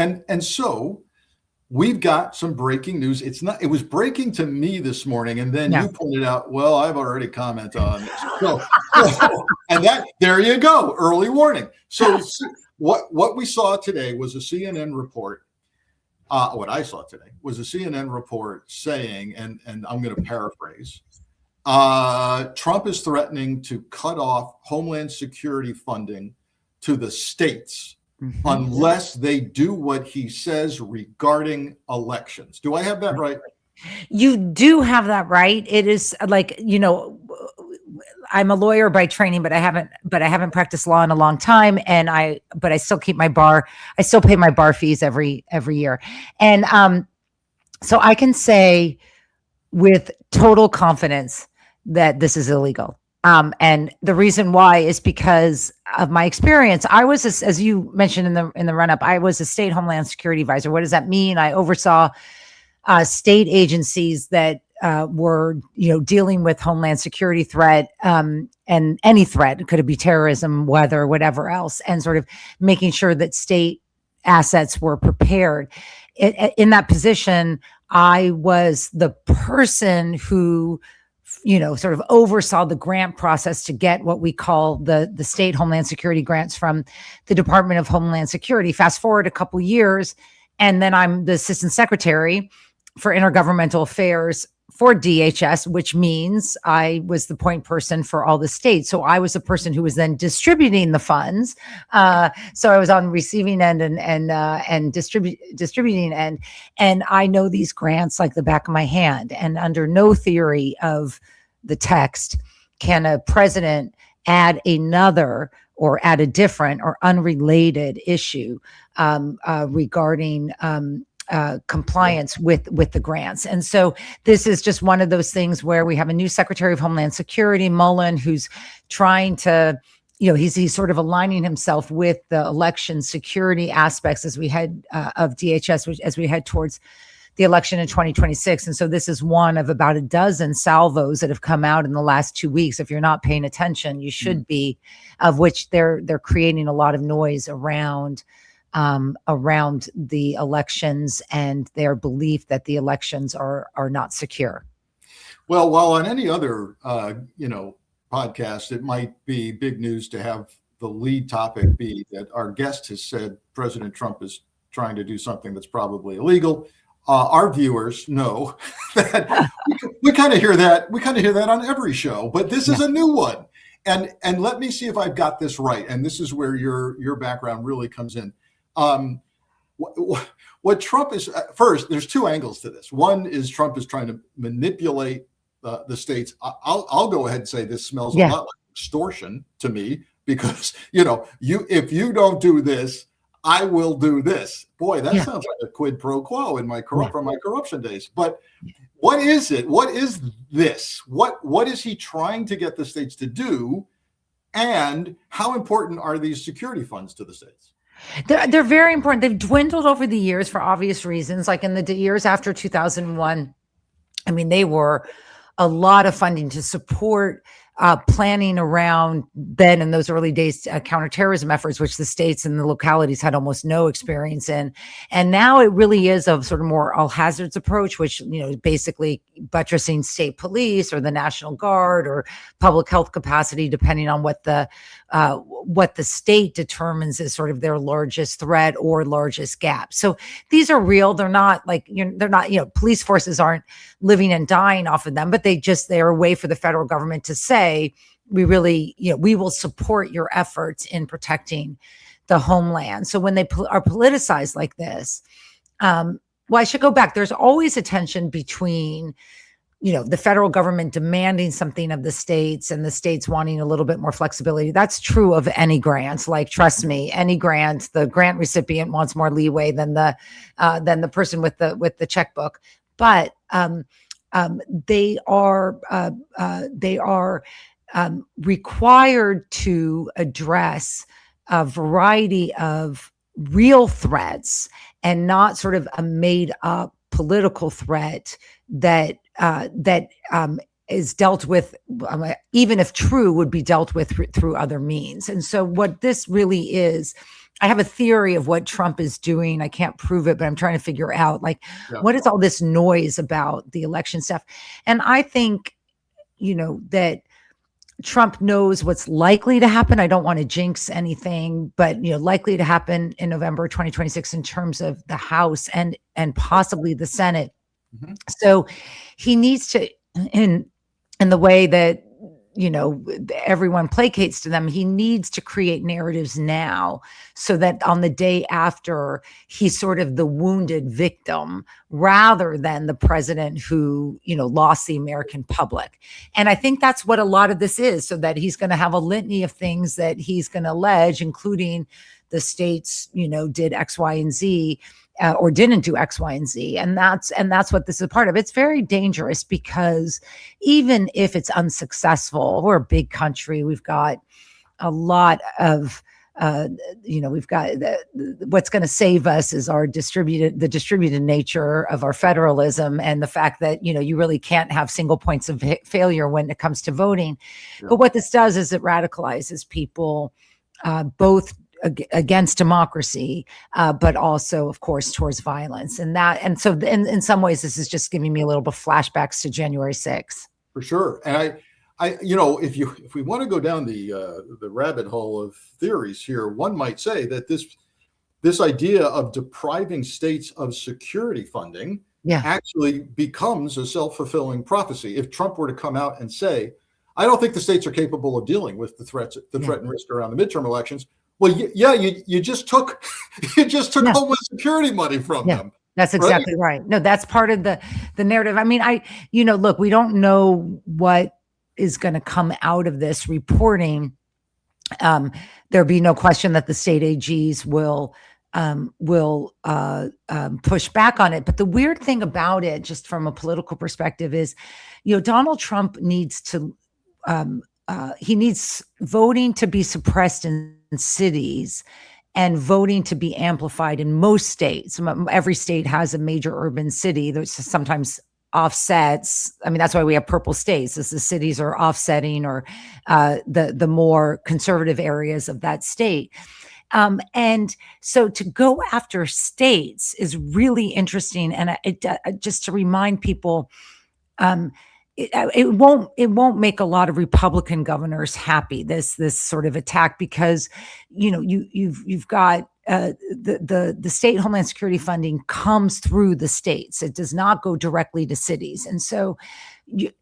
And so we've got some breaking news. It was breaking to me this morning, and then you pointed out, well, I've already commented on this. And there you go, early warning. So what we saw today was a CNN report. What I saw today was a CNN report saying, and I'm going to paraphrase, Trump is threatening to cut off Homeland Security funding to the states unless they do what he says regarding elections. Do I have that right? You do have that right. It is like, I'm a lawyer by training, but I haven't practiced law in a long time. But I still keep my bar. I still pay my bar fees every year. And so I can say with total confidence that this is illegal. And the reason why is because of my experience. I was, as you mentioned in the run-up, I was a state Homeland Security advisor. What does that mean? I oversaw state agencies that were, dealing with Homeland Security threat, and any threat. Could it be terrorism, weather, whatever else, and sort of making sure that state assets were prepared. In that position, I was the person who sort of oversaw the grant process to get what we call the state Homeland Security grants from the Department of Homeland Security. Fast forward a couple years, and then I'm the assistant secretary for intergovernmental affairs for DHS, which means I was the point person for all the states. So I was the person who was then distributing the funds. So I was on receiving end and distributing end. And I know these grants like the back of my hand. And under no theory of the text can a president add another or add a different or unrelated issue regarding compliance with the grants. And so this is just one of those things where we have a new Secretary of Homeland Security, Mullen, who's trying to, he's sort of aligning himself with the election security aspects as we head of DHS, as we head towards the election in 2026. And so this is one of about a dozen salvos that have come out in the last 2 weeks. If you're not paying attention, you should be, of which they're creating a lot of noise around the elections and their belief that the elections are not secure. Well, while on any other, podcast, it might be big news to have the lead topic be that our guest has said President Trump is trying to do something that's probably illegal. Our viewers know that we kind of hear that. We kind of hear that on every show, but this is a new one. And let me see if I've got this right. And this is where your background really comes in. What Trump is, first, there's two angles to this. One is Trump is trying to manipulate the states. I'll go ahead and say this smells a lot like extortion to me, because if you don't do this, I will do this. Boy, that sounds like a quid pro quo from my corruption days. But what is it? What is this? What is he trying to get the states to do? And how important are these security funds to the states? They're very important. They've dwindled over the years for obvious reasons. Like in the years after 2001, they were a lot of funding to support planning around then in those early days counterterrorism efforts, which the states and the localities had almost no experience in. And now it really is a sort of more all hazards approach, which, basically buttressing state police or the National Guard or public health capacity, depending on what the state determines is sort of their largest threat or largest gap. So these are real. They're not police forces aren't living and dying off of them, but they're a way for the federal government to say, we really, we will support your efforts in protecting the homeland. So when they are politicized like this, I should go back. There's always a tension between, the federal government demanding something of the states and the states wanting a little bit more flexibility. That's true of any grant. Like, trust me, any grant, the grant recipient wants more leeway than the person with the checkbook. But they are required to address a variety of real threats and not sort of a made up political threat that is dealt with, even if true, would be dealt with through other means. And so what this really is I have a theory of what Trump is doing. I can't prove it, but I'm trying to figure out, like, what is all this noise about the election stuff? And I think, that Trump knows what's likely to happen. I don't want to jinx anything, but likely to happen in November 2026 in terms of the House and possibly the Senate. Mm-hmm. So he needs to, in the way that everyone placates to them, he needs to create narratives now so that on the day after, he's sort of the wounded victim rather than the president who, lost the American public. And I think that's what a lot of this is, so that he's going to have a litany of things that he's going to allege, including the states, did X, Y, and Z. Or didn't do X, Y, and Z. And that's what this is a part of. It's very dangerous because even if it's unsuccessful, we're a big country. We've got a lot of, we've got what's going to save us is the distributed nature of our federalism and the fact that, you really can't have single points of failure when it comes to voting. Yeah. But what this does is it radicalizes people, both against democracy, but also, of course, towards violence. And so in some ways, this is just giving me a little bit of flashbacks to January 6th. For sure. And if we want to go down the rabbit hole of theories here, one might say that this idea of depriving states of security funding actually becomes a self-fulfilling prophecy. If Trump were to come out and say, I don't think the states are capable of dealing with the threat and risk around the midterm elections. Well, you just took Homeland Security money from them. That's exactly right. No, that's part of the narrative. I mean, look, we don't know what is going to come out of this reporting. There'll be no question that the state AGs will push back on it. But the weird thing about it, just from a political perspective, is, Donald Trump needs to. He needs voting to be suppressed in cities and voting to be amplified in most states. Every state has a major urban city. There's sometimes offsets. I mean, that's why we have purple states, as the cities are offsetting or the more conservative areas of that state. And so to go after states is really interesting. And just to remind people, it won't make a lot of Republican governors happy, this sort of attack, because you've got the state Homeland Security funding comes through the states. It does not go directly to cities. And so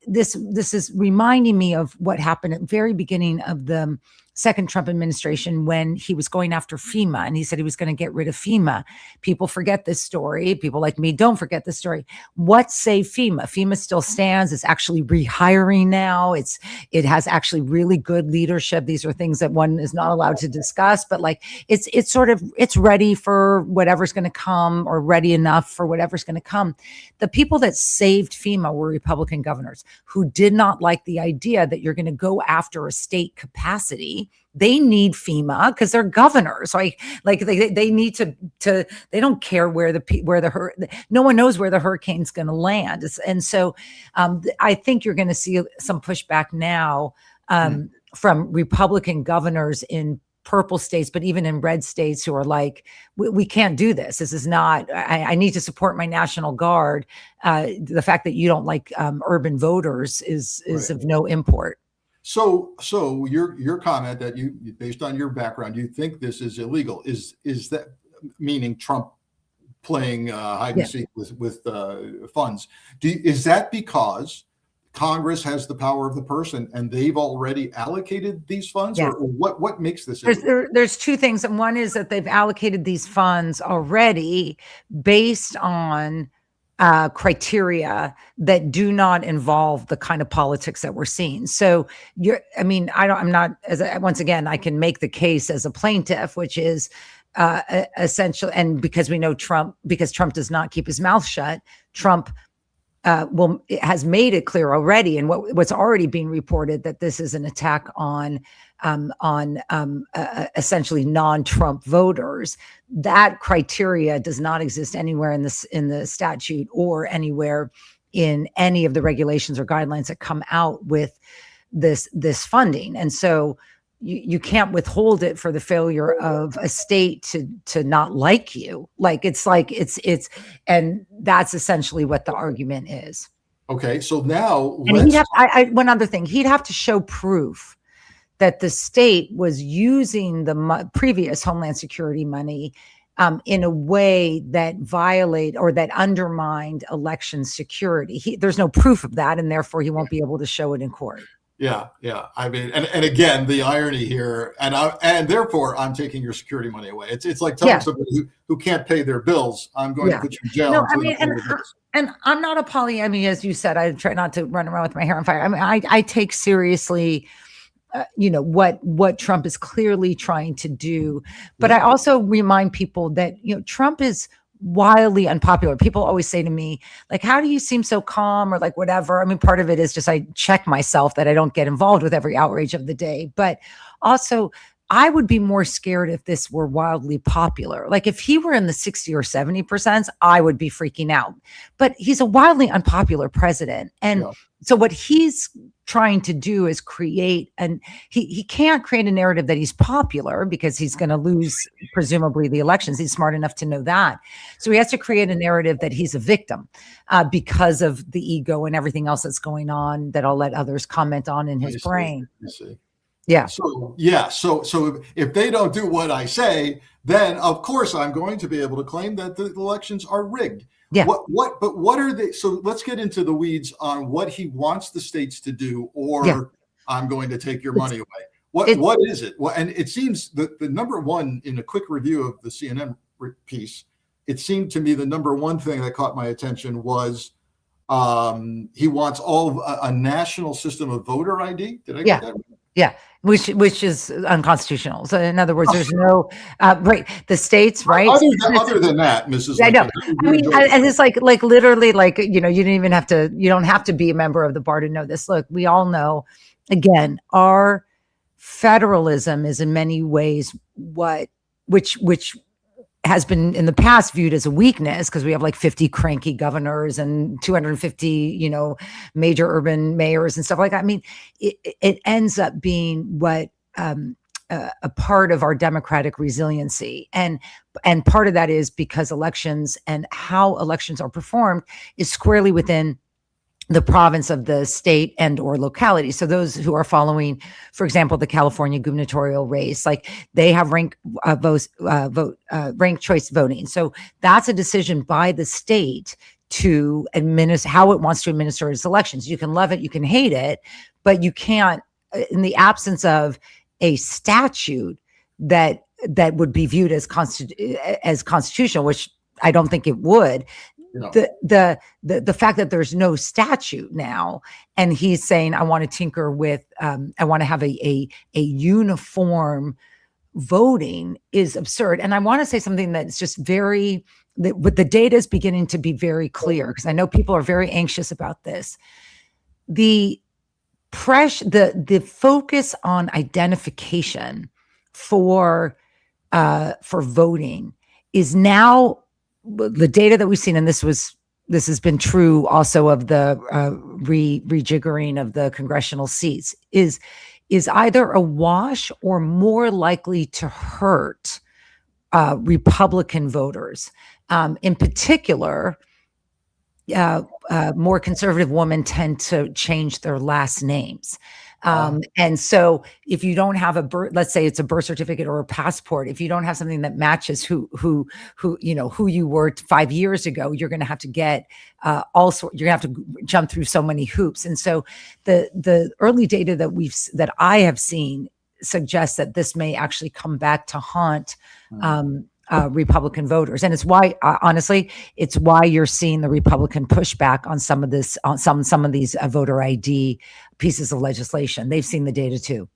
this is reminding me of what happened at the very beginning of the second Trump administration, when he was going after FEMA and he said he was going to get rid of FEMA. People forget this story. People like me don't forget this story. What saved FEMA? FEMA still stands. It's actually rehiring now. It has actually really good leadership. These are things that one is not allowed to discuss, but like it's ready for whatever's going to come, or ready enough for whatever's going to come. The people that saved FEMA were Republican governors who did not like the idea that you're going to go after a state capacity. They need FEMA because they're governors. Like they need to. They don't care no one knows where the hurricane's going to land. And so I think you're going to see some pushback now from Republican governors in purple states, but even in red states, who are like, we can't do this. This is not. I need to support my National Guard. The fact that you don't like urban voters is of no import. So your comment that you, based on your background, you think this is illegal. Is that meaning Trump playing hide and seek with funds? Is that because Congress has the power of the purse and they've already allocated these funds, or what makes this illegal? There's two things, and one is that they've allocated these funds already based on criteria that do not involve the kind of politics that we're seeing. So once again, I can make the case as a plaintiff, which is essential. And because we know because Trump does not keep his mouth shut, Trump has made it clear already, and what's already being reported, that this is an attack on essentially non-Trump voters. That criteria does not exist anywhere in the statute or anywhere in any of the regulations or guidelines that come out with this funding. And so you can't withhold it for the failure of a state to not like you. It's and that's essentially what the argument is. Okay, so now and one other thing, he'd have to show proof that the state was using the previous Homeland Security money in a way that violate or that undermined election security. There's no proof of that, and therefore he won't be able to show it in court. Yeah. I mean, and again, the irony here, and therefore I'm taking your security money away. It's like telling somebody who can't pay their bills, I'm going to put you in jail. No, I mean, and I'm not a polyammy, as you said. I try not to run around with my hair on fire. I mean, I take seriously what Trump is clearly trying to do. But I also remind people that, Trump is wildly unpopular. People always say to me, like, how do you seem so calm, or like whatever? I mean, part of it is just I check myself that I don't get involved with every outrage of the day. But also, I would be more scared if this were wildly popular. Like if he were in the 60 or 70%, I would be freaking out. But he's a wildly unpopular president. And so what he's trying to do is create, and he can't create a narrative that he's popular because he's going to lose presumably the elections. He's smart enough to know that. So he has to create a narrative that he's a victim because of the ego and everything else that's going on that I'll let others comment on in his brain. Yeah. So if they don't do what I say, then of course I'm going to be able to claim that the elections are rigged. Yeah. What are they? So let's get into the weeds on what he wants the states to do, or I'm going to take your money away. What is it? Well, and it seems that the number one, in a quick review of the CNN piece, it seemed to me the number one thing that caught my attention was he wants a national system of voter ID. Did I get that right? Yeah, which is unconstitutional. So in other words, there's no the states, right? Other than that, Mrs. I know. I mean, and it's like literally, you don't have to be a member of the bar to know this. Look, we all know, again, our federalism is in many ways which has been in the past viewed as a weakness because we have like 50 cranky governors and 250, major urban mayors and stuff like that. I mean, it ends up being what a part of our democratic resiliency. And part of that is because elections and how elections are performed is squarely within the province of the state and or locality. So those who are following, for example, the California gubernatorial race, like they have ranked choice voting. So that's a decision by the state to administer how it wants to administer its elections. You can love it, you can hate it, but you can't, in the absence of a statute that would be viewed as constitutional, which I don't think it would. The fact that there's no statute now, and he's saying, I want to tinker with, I want to have a uniform voting, is absurd. And I want to say something that's just with the data is beginning to be very clear, because I know people are very anxious about this. The focus on identification for voting is now, the data that we've seen, and this has been true also of the rejiggering of the congressional seats, is either a wash or more likely to hurt Republican voters. In particular, more conservative women tend to change their last names. And so if you don't have let's say it's a birth certificate or a passport, if you don't have something that matches who you were 5 years ago, you're going to have to get you're going to have to jump through so many hoops. And so the early data that I have seen suggests that this may actually come back to haunt Republican voters. And it's why, honestly, it's why you're seeing the Republican pushback on some of this, on some of these voter ID pieces of legislation. They've seen the data too.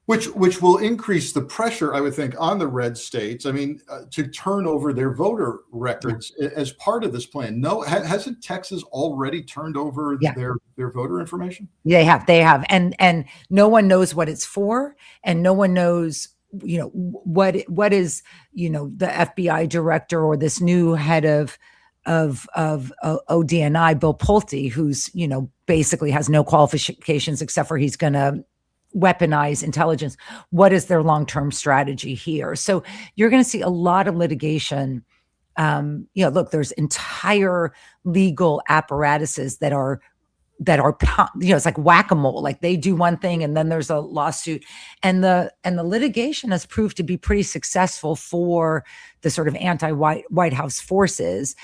Which will increase the pressure, I would think, on the red states. I mean, to turn over their voter records as part of this plan. No, hasn't Texas already turned over their voter information? They have, and no one knows what it's for, and no one knows what is the FBI director or this new head of ODNI, Bill Pulte, who's basically has no qualifications except for he's going to weaponize intelligence. What is their long-term strategy here? So you're going to see a lot of litigation. Look, there's entire legal apparatuses that are, it's like whack-a-mole. Like they do one thing and then there's a lawsuit, and the litigation has proved to be pretty successful for the sort of anti-White House forces.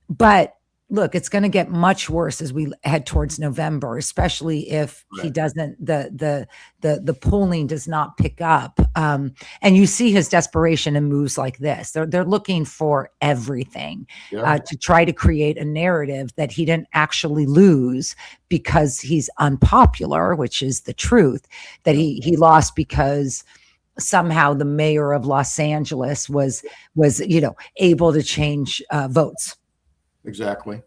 But look, it's going to get much worse as we head towards November, especially if he doesn't, the polling does not pick up. And you see his desperation in moves like this. They're looking for everything to try to create a narrative that he didn't actually lose because he's unpopular, which is the truth, that he lost because somehow the mayor of Los Angeles was able to change votes. Exactly.